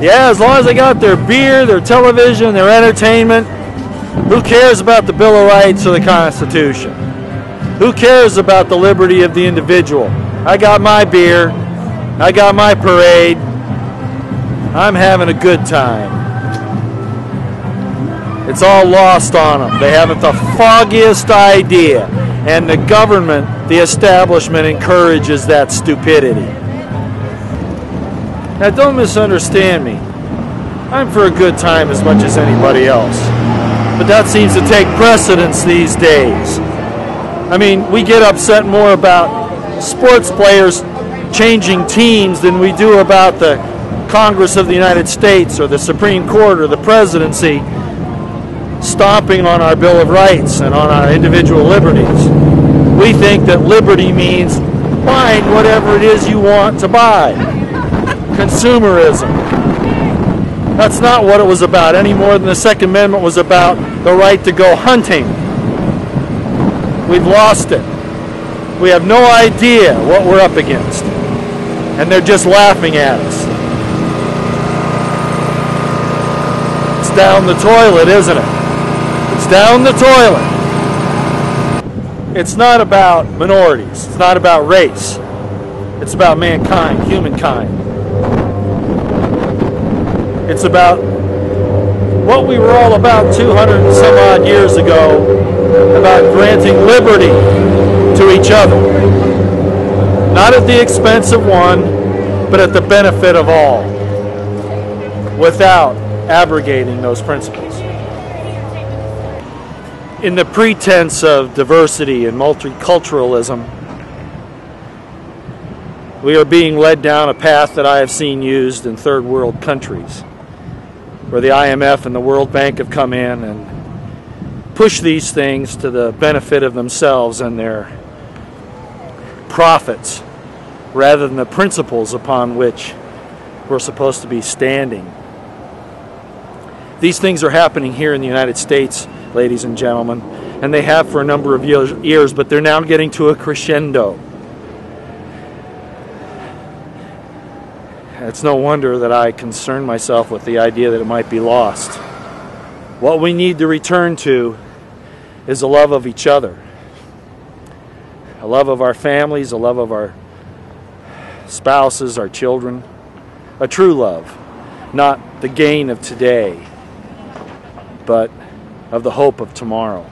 Yeah, as long as they got their beer, their television, their entertainment, who cares about the Bill of Rights or the Constitution? Who cares about the liberty of the individual? I got my beer, I got my parade, I'm having a good time. It's all lost on them. They haven't the foggiest idea. And the government, the establishment, encourages that stupidity. Now, don't misunderstand me. I'm for a good time as much as anybody else. But that seems to take precedence these days. I mean, we get upset more about sports players changing teams than we do about the Congress of the United States or the Supreme Court or the presidency stomping on our Bill of Rights and on our individual liberties. We think that liberty means buying whatever it is you want to buy. Consumerism. That's not what it was about, any more than the Second Amendment was about the right to go hunting. We've lost it. We have no idea what we're up against. And they're just laughing at us. It's down the toilet, isn't it? It's down the toilet. It's not about minorities. It's not about race. It's about mankind, humankind. It's about what we were all about 200 and some odd years ago, about granting liberty to each other. Not at the expense of one, but at the benefit of all, without abrogating those principles. In the pretense of diversity and multiculturalism, we are being led down a path that I have seen used in third world countries, where the IMF and the World Bank have come in and pushed these things to the benefit of themselves and their profits, rather than the principles upon which we're supposed to be standing. These things are happening here in the United States, ladies and gentlemen, and they have for a number of years, but they're now getting to a crescendo. It's no wonder that I concern myself with the idea that it might be lost. What we need to return to is a love of each other, a love of our families, a love of our spouses, our children, a true love, not the gain of today, but of the hope of tomorrow.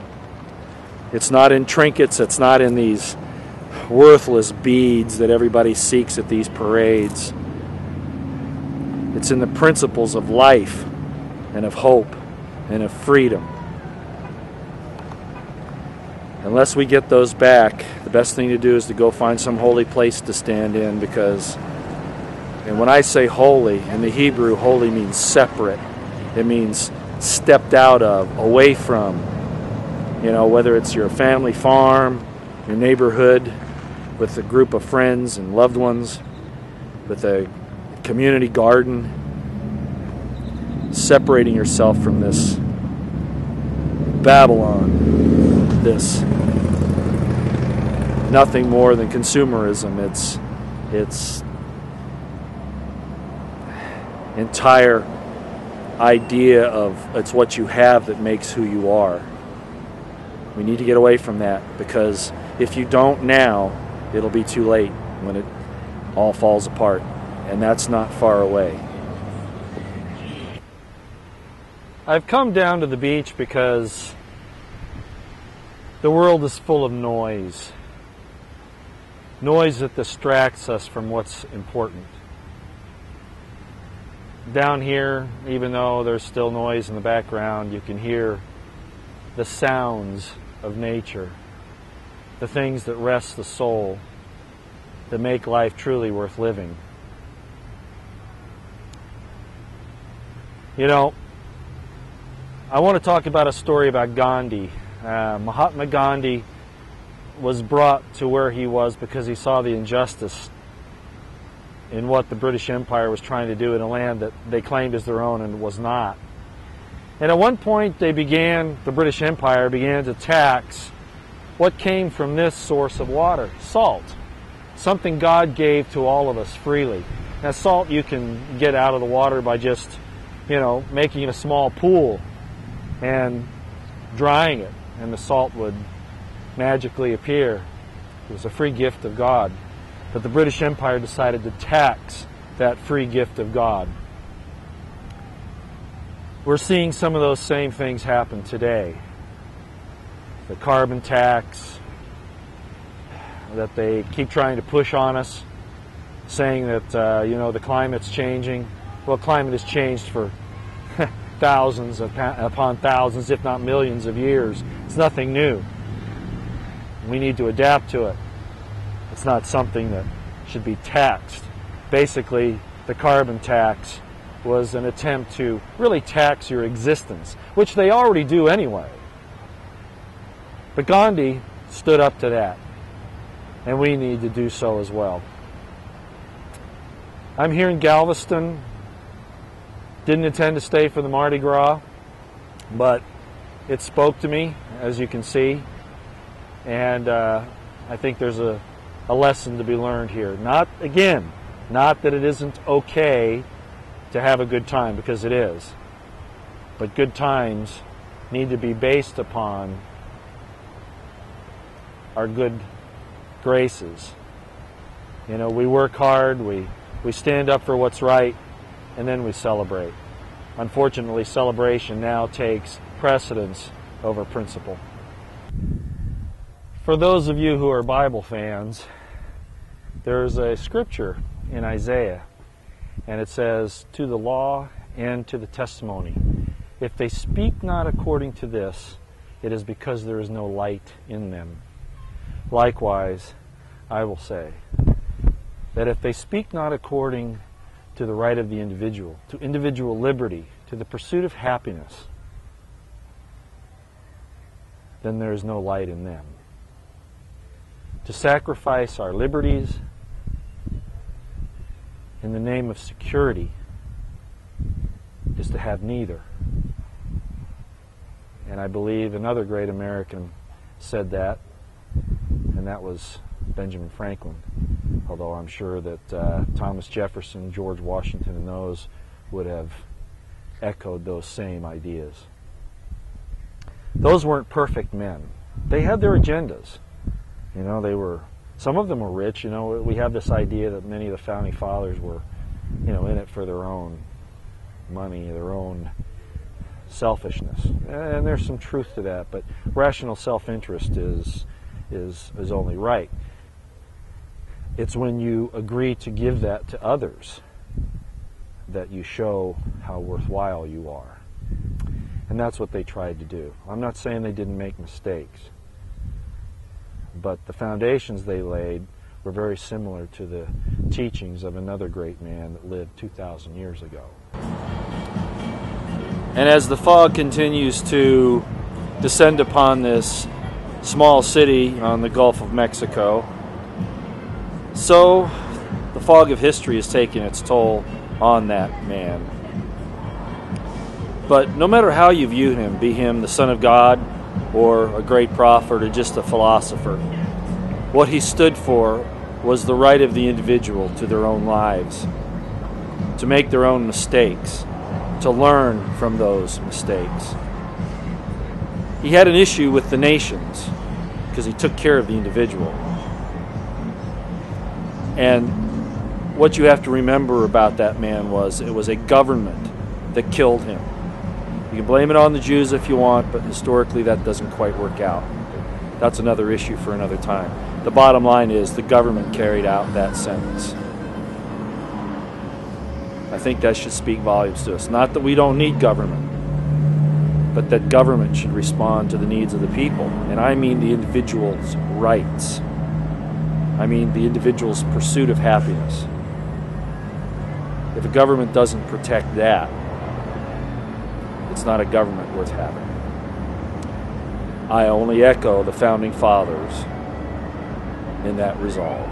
It's not in trinkets, it's not in these worthless beads that everybody seeks at these parades. It's in the principles of life and of hope and of freedom. Unless we get those back, the best thing to do is to go find some holy place to stand in, because, and when I say holy, in the Hebrew, holy means separate. It means stepped out of, away from, whether it's your family farm, your neighborhood, with a group of friends and loved ones, with a community garden, separating yourself from this Babylon, this nothing more than consumerism. It's entire idea of it's what you have that makes who you are. We need to get away from that, because if you don't now, it'll be too late when it all falls apart, and that's not far away. I've come down to the beach because the world is full of noise. Noise that distracts us from what's important. Down here, even though there's still noise in the background, you can hear the sounds of nature, the things that rest the soul, that make life truly worth living. I want to talk about a story about Gandhi. Mahatma Gandhi was brought to where he was because he saw the injustice in what the British Empire was trying to do in a land that they claimed as their own and was not. And at one point the British Empire began to tax what came from this source of water, salt, something God gave to all of us freely. Now, salt you can get out of the water by just, making a small pool and drying it, and the salt would magically appear. It was a free gift of God. But the British Empire decided to tax that free gift of God. We're seeing some of those same things happen today. The carbon tax that they keep trying to push on us, saying that, the climate's changing. Well, climate has changed for thousands upon thousands, if not millions of years. It's nothing new. We need to adapt to it. It's not something that should be taxed. Basically, the carbon tax was an attempt to really tax your existence, which they already do anyway. But Gandhi stood up to that, and we need to do so as well. I'm here in Galveston. Didn't intend to stay for the Mardi Gras, but it spoke to me, as you can see, and I think there's a lesson to be learned here. Not that it isn't okay to have a good time, because it is, but good times need to be based upon our good graces. We work hard, we stand up for what's right, and then we celebrate. Unfortunately, celebration now takes precedence over principle. For those of you who are Bible fans, there's a scripture in Isaiah, and it says, "To the law and to the testimony, if they speak not according to this, it is because there is no light in them. Likewise, I will say, that if they speak not according to the right of the individual, to individual liberty, to the pursuit of happiness, then there is no light in them. To sacrifice our liberties in the name of security is to have neither." And I believe another great American said that, and that was Benjamin Franklin. Although I'm sure that Thomas Jefferson, George Washington, and those would have echoed those same ideas. Those weren't perfect men. They had their agendas. Some of them were rich. We have this idea that many of the founding fathers were, in it for their own money, their own selfishness. And there's some truth to that, but rational self-interest is only right. It's when you agree to give that to others that you show how worthwhile you are. And that's what they tried to do. I'm not saying they didn't make mistakes, but the foundations they laid were very similar to the teachings of another great man that lived 2,000 years ago. And as the fog continues to descend upon this small city on the Gulf of Mexico, so the fog of history is taking its toll on that man. But no matter how you view him, be him the Son of God or a great prophet or just a philosopher, what he stood for was the right of the individual to their own lives, to make their own mistakes, to learn from those mistakes. He had an issue with the nations because he took care of the individual. And what you have to remember about that man was it was a government that killed him. You can blame it on the Jews if you want, but historically that doesn't quite work out. That's another issue for another time. The bottom line is the government carried out that sentence. I think that should speak volumes to us. Not that we don't need government, but that government should respond to the needs of the people. And I mean the individual's rights. I mean the individual's pursuit of happiness. If a government doesn't protect that, it's not a government worth having. I only echo the founding fathers in that resolve.